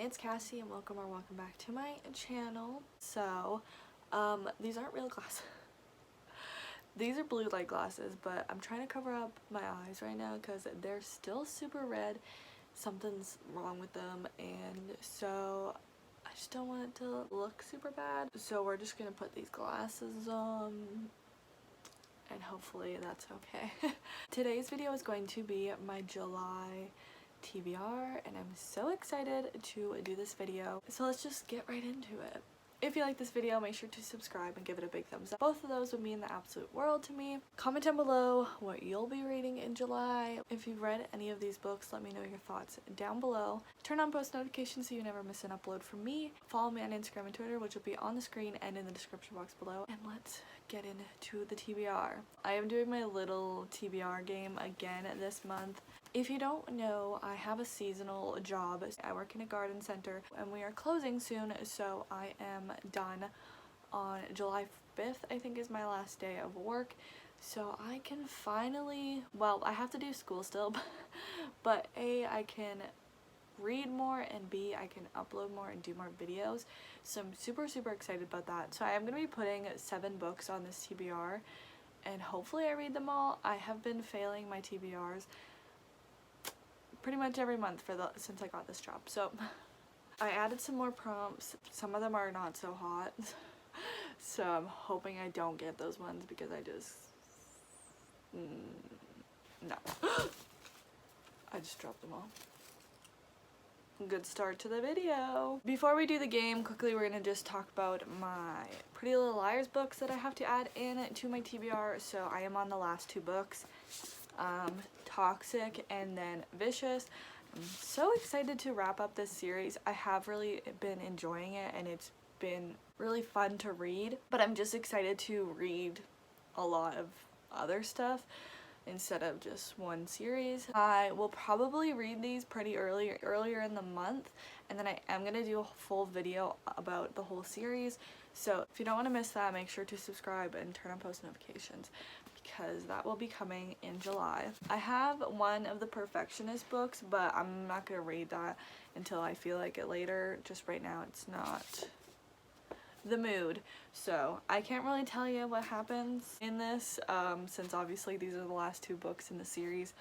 it's Cassie and welcome back to my channel. So, these aren't real glasses. These are blue light glasses, but I'm trying to cover up my eyes right now because they're still super red. Something's wrong with them, and so I just don't want it to look super bad. So we're just gonna put these glasses on and hopefully that's okay. Today's video is going to be my July TBR and I'm so excited to do this video. So let's just get right into it. If you like this video, make sure to subscribe and give it a big thumbs up. Both of those would mean the absolute world to me. Comment down below what you'll be reading in July. If you've read any of these books, let me know your thoughts down below. Turn on post notifications so you never miss an upload from me. Follow me on Instagram and Twitter, which will be on the screen and in the description box below. And let's get into the TBR. I am doing my little TBR game again this month. If you don't know, I have a seasonal job. I work in a garden center and we are closing soon, so I am done on July 5th, I think is my last day of work. So I can finally, well, I have to do school still, but A, I can read more, and B, I can upload more and do more videos. So I'm super excited about that. So I am going to be putting 7 books on this TBR and hopefully I read them all. I have been failing my TBRs pretty much every month since I got this job. So I added some more prompts. Some of them are not so hot. So I'm hoping I don't get those ones because I just no. I just dropped them all. Good start to the video. Before we do the game, quickly we're gonna just talk about my Pretty Little Liars books that I have to add in to my TBR. So I am on the last 2 books. Toxic and then Vicious. I'm so excited to wrap up this series. I have really been enjoying it and it's been really fun to read, but I'm just excited to read a lot of other stuff instead of just one series. I will probably read these pretty earlier in the month, and then I am gonna do a full video about the whole series. So if you don't want to miss that, make sure to subscribe and turn on post notifications because that will be coming in July. I have one of the Perfectionist books, but I'm not gonna read that until I feel like it later. Just right now it's not the mood, so I can't really tell you what happens in this since obviously these are the last 2 books in the series.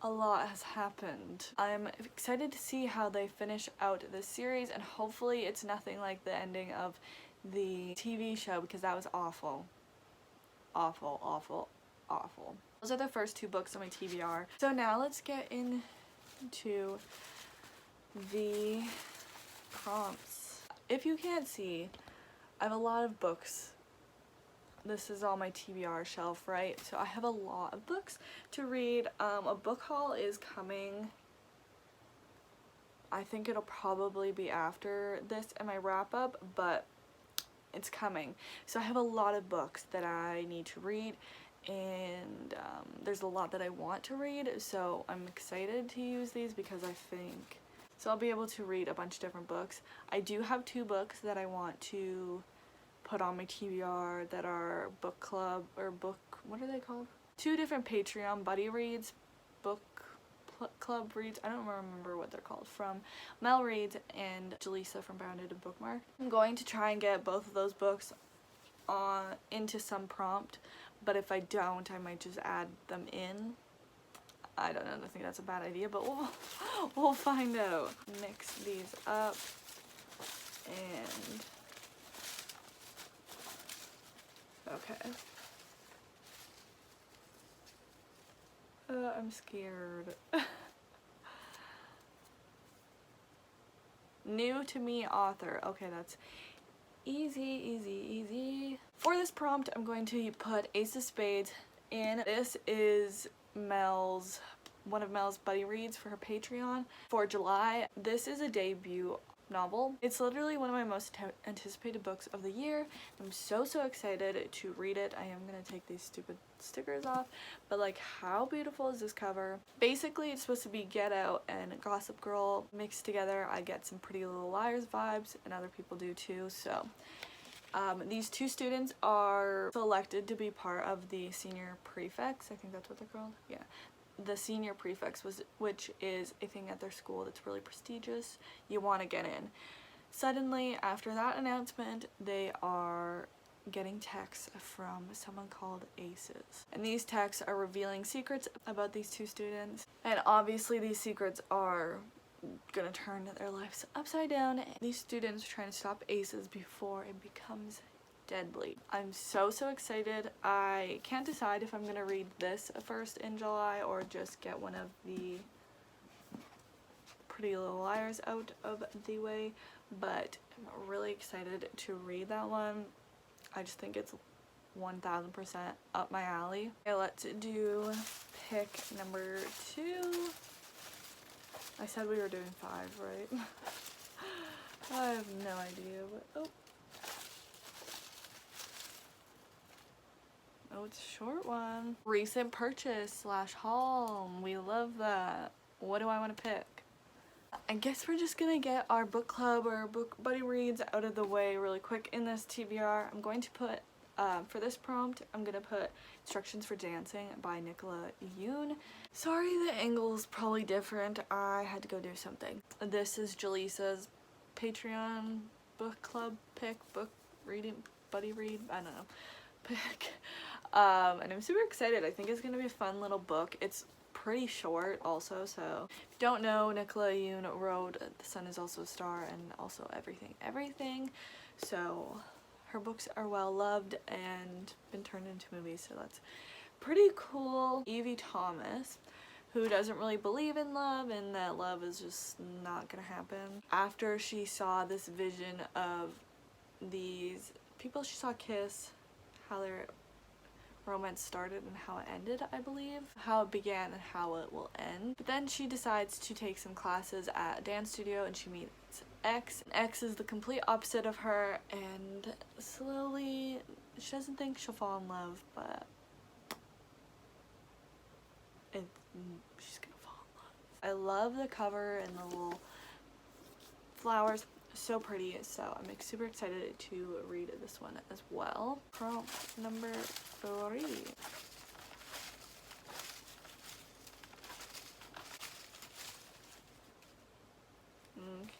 A lot has happened. I'm excited to see how they finish out this series, and hopefully it's nothing like the ending of the TV show because that was awful. Those are the first 2 books on my TBR. So now let's get into the prompts. If you can't see, I have a lot of books. This is all my TBR shelf, right? So I have a lot of books to read. A book haul is coming. I think it'll probably be after this and my wrap up, but it's coming. So I have a lot of books that I need to read, and there's a lot that I want to read, so I'm excited to use these because I think so I'll be able to read a bunch of different books. I do have 2 books that I want to put on my TBR that are book club or book, what are they called? 2 different Patreon buddy reads, book club reads, I don't remember what they're called, from Mel Reads and Jaleesa from Bounded and Bookmark. I'm going to try and get both of those books into some prompt, but if I don't, I might just add them in. I don't know, I think that's a bad idea, but we'll find out. Mix these up and okay. I'm scared. New to me author. Okay, that's easy. For this prompt, I'm going to put Ace of Spades in. This is one of Mel's buddy reads for her Patreon for July. This is a debut novel. It's literally one of my most anticipated books of the year. I'm so excited to read it. I am gonna take these stupid stickers off, but like, how beautiful is this cover? Basically it's supposed to be Get Out and Gossip Girl mixed together. I get some Pretty Little Liars vibes, and other people do too. So these 2 students are selected to be part of the senior prefects. I think that's what they're called. Yeah, the senior prefects, which is a thing at their school that's really prestigious. You want to get in. Suddenly, after that announcement, they are getting texts from someone called Aces. And these texts are revealing secrets about these two students. And obviously these secrets are gonna turn their lives upside down. These students are trying to stop Aces before it becomes deadly. I'm so excited. I can't decide if I'm gonna read this first in July or just get one of the Pretty Little Liars out of the way, but I'm really excited to read that one. I just think it's 1000% up my alley. Okay, let's do pick number 2. I said we were doing 5, right? I have no idea, but oh, it's a short one. Recent purchase / haul. We love that. What do I want to pick? I guess we're just gonna get our book club or book buddy reads out of the way really quick in this TBR. I'm going to put, for this prompt, I'm gonna put Instructions for Dancing by Nicola Yoon. Sorry, the angle's probably different. I had to go do something. This is Jaleesa's Patreon book club pick, book reading, buddy read, I don't know, pick. And I'm super excited. I think it's gonna be a fun little book. It's pretty short also, so if you don't know, Nicola Yoon wrote The Sun Is Also a Star and also Everything, so her books are well loved and been turned into movies, so that's pretty cool. Evie Thomas, who doesn't really believe in love and that love is just not gonna happen. After she saw this vision of these people she saw kiss, how their romance started and how it ended, I believe. How it began and how it will end. But then she decides to take some classes at a dance studio and she meets X. X is the complete opposite of her, and slowly she doesn't think she'll fall in love, but she's gonna fall in love. I love the cover and the little flowers. So pretty, so I'm super excited to read this one as well. Prompt number 3.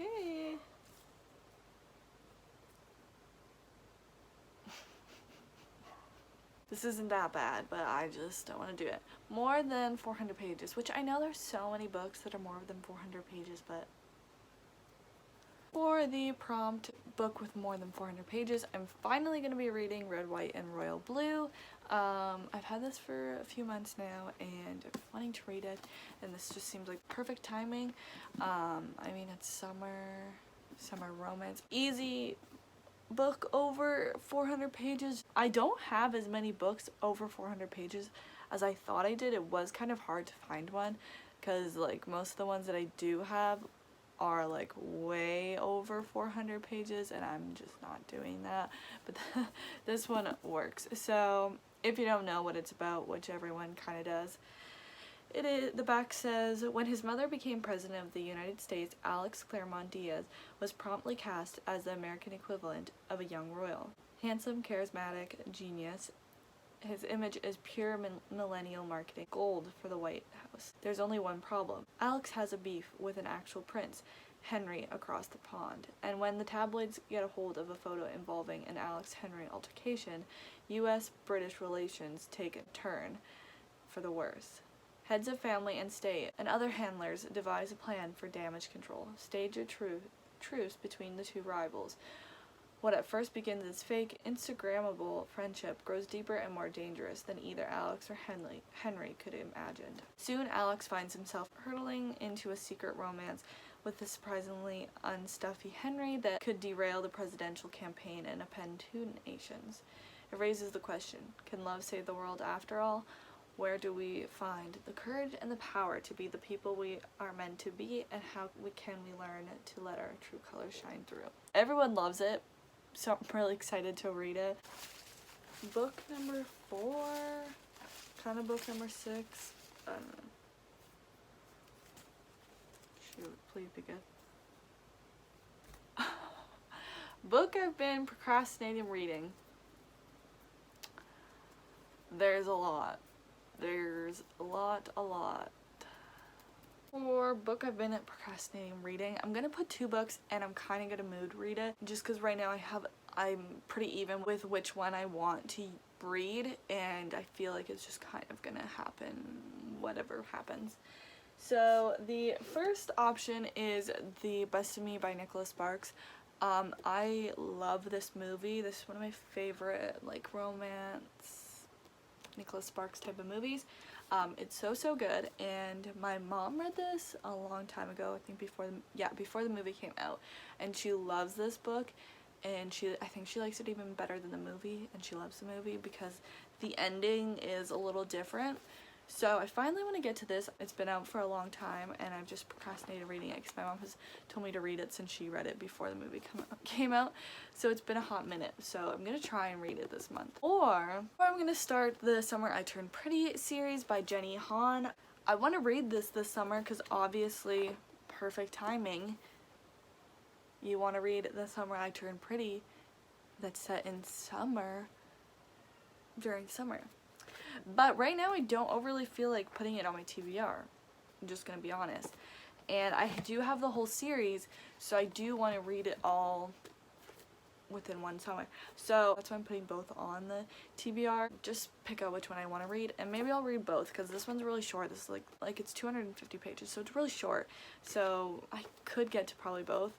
Okay. This isn't that bad, but I just don't want to do it. More than 400 pages, which I know there's so many books that are more than 400 pages, but for the prompt book with more than 400 pages, I'm finally going to be reading Red, White, and Royal Blue. I've had this for a few months now and I'm wanting to read it, and this just seems like perfect timing. I mean, it's summer romance. Easy book over 400 pages. I don't have as many books over 400 pages as I thought I did. It was kind of hard to find one because like most of the ones that I do have are like way over 400 pages and I'm just not doing that, but this one works. So if you don't know what it's about, which everyone kind of does, it is, the back says, when his mother became president of the United States, Alex Claremont Diaz was promptly cast as the American equivalent of a young royal. Handsome, charismatic, genius, his image is pure millennial marketing, gold for the White House. There's only one problem. Alex has a beef with an actual prince, Henry, across the pond. And when the tabloids get a hold of a photo involving an Alex-Henry altercation, U.S.-British relations take a turn for the worse. Heads of family and state and other handlers devise a plan for damage control, stage a truce between the two rivals. What at first begins as fake, Instagrammable friendship grows deeper and more dangerous than either Alex or Henry could have imagined. Soon Alex finds himself hurtling into a secret romance with the surprisingly unstuffy Henry that could derail the presidential campaign and append 2 nations. It raises the question, can love save the world after all? Where do we find the courage and the power to be the people we are meant to be, and how can we learn to let our true colors shine through? Everyone loves it, so I'm really excited to read it. Book number 4, kind of book number 6, I don't know. Shoot, please be good. Book I've been procrastinating reading. There's a lot. There's a lot. For book I've been procrastinating reading, I'm gonna put 2 books and I'm kind of gonna mood read it just because right now I'm pretty even with which one I want to read, and I feel like it's just kind of gonna happen whatever happens. So the first option is The Best of Me by Nicholas Sparks. I love this movie. This is one of my favorite like romance Nicholas Sparks type of movies. It's so good, and my mom read this a long time ago, I think before the movie came out, and she loves this book, and I think she likes it even better than the movie, and she loves the movie because the ending is a little different. So I finally want to get to this. It's been out for a long time and I've just procrastinated reading it because my mom has told me to read it since she read it before the movie came out. So it's been a hot minute. So I'm going to try and read it this month. Or I'm going to start the Summer I Turned Pretty series by Jenny Han. I want to read this summer because obviously perfect timing. You want to read The Summer I Turned Pretty that's set in summer during summer. But right now I don't overly feel like putting it on my TBR. I'm just gonna be honest. And I do have the whole series, so I do want to read it all within one summer. So that's why I'm putting both on the TBR. Just pick out which one I want to read, and maybe I'll read both because this one's really short. This is like it's 250 pages, so it's really short. So I could get to probably both.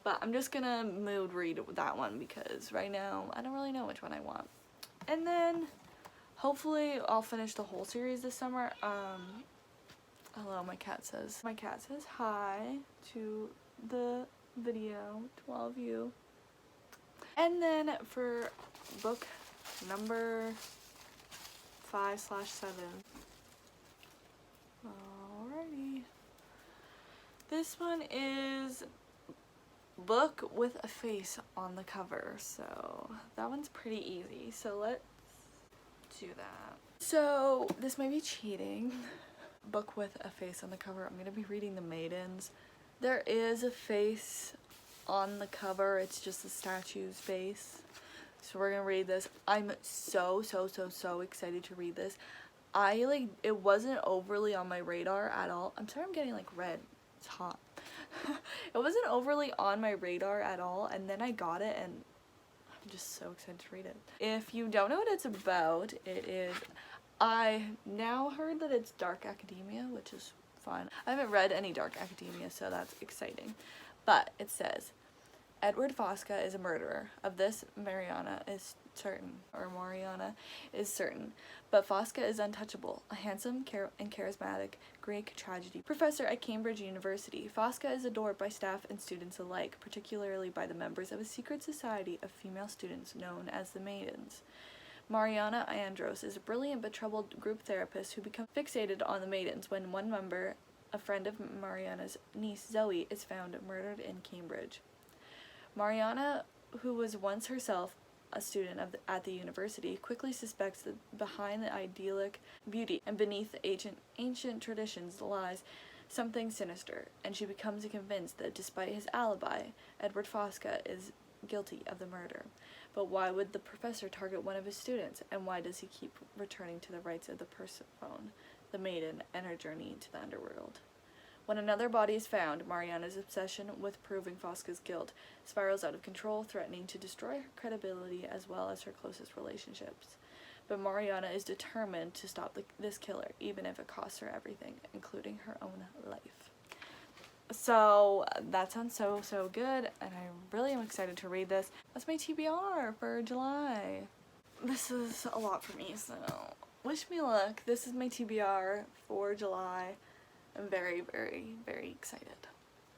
But I'm just gonna mood read that one because right now I don't really know which one I want. And then hopefully I'll finish the whole series this summer. Hello, my cat says hi to the video, to all of you. And then for book number 5/7. Alrighty. This one is Book with a Face on the cover. So that one's pretty easy. So let's do that. So this might be cheating. Book with a face on the cover. I'm gonna be reading The Maidens. There is a face on the cover. It's just the statue's face. So we're gonna read this. I'm so excited to read this. It wasn't overly on my radar at all. I'm sorry I'm getting like red. It's hot. It wasn't overly on my radar at all, and then I got it and I'm just so excited to read it. If you don't know what it's about, I now heard that it's dark academia, which is fun. I haven't read any dark academia, so that's exciting. But it says, Edward Fosca is a murderer. Of this, Mariana is certain. But Fosca is untouchable, a handsome and charismatic Greek tragedy professor at Cambridge University. Fosca is adored by staff and students alike, particularly by the members of a secret society of female students known as the Maidens. Mariana Andros is a brilliant but troubled group therapist who becomes fixated on the Maidens when one member, a friend of Mariana's niece Zoe, is found murdered in Cambridge. Mariana, who was once herself a student at the university, quickly suspects that behind the idyllic beauty and beneath the ancient traditions lies something sinister, and she becomes convinced that despite his alibi, Edward Fosca is guilty of the murder. But why would the professor target one of his students, and why does he keep returning to the rites of the Persephone, the maiden, and her journey to the underworld? When another body is found, Mariana's obsession with proving Fosca's guilt spirals out of control, threatening to destroy her credibility as well as her closest relationships. But Mariana is determined to stop this killer, even if it costs her everything, including her own life. So that sounds so good, and I really am excited to read this. That's my TBR for July. This is a lot for me, so wish me luck. This is my TBR for July. I'm very excited.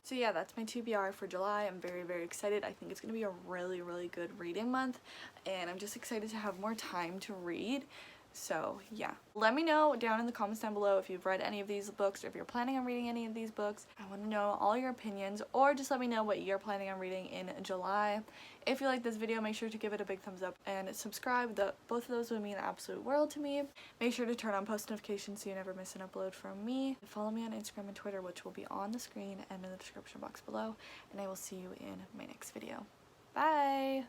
So yeah, that's my TBR for July. I'm very excited. I think it's going to be a really good reading month, and I'm just excited to have more time to read. So yeah, let me know down in the comments down below if you've read any of these books or if you're planning on reading any of these books. I want to know all your opinions, or just let me know what you're planning on reading in July. If you like this video, make sure to give it a big thumbs up and subscribe. Both of those would mean the absolute world to me. Make sure to turn on post notifications so you never miss an upload from me. Follow me on Instagram and Twitter, which will be on the screen and in the description box below, and I will see you in my next video. Bye!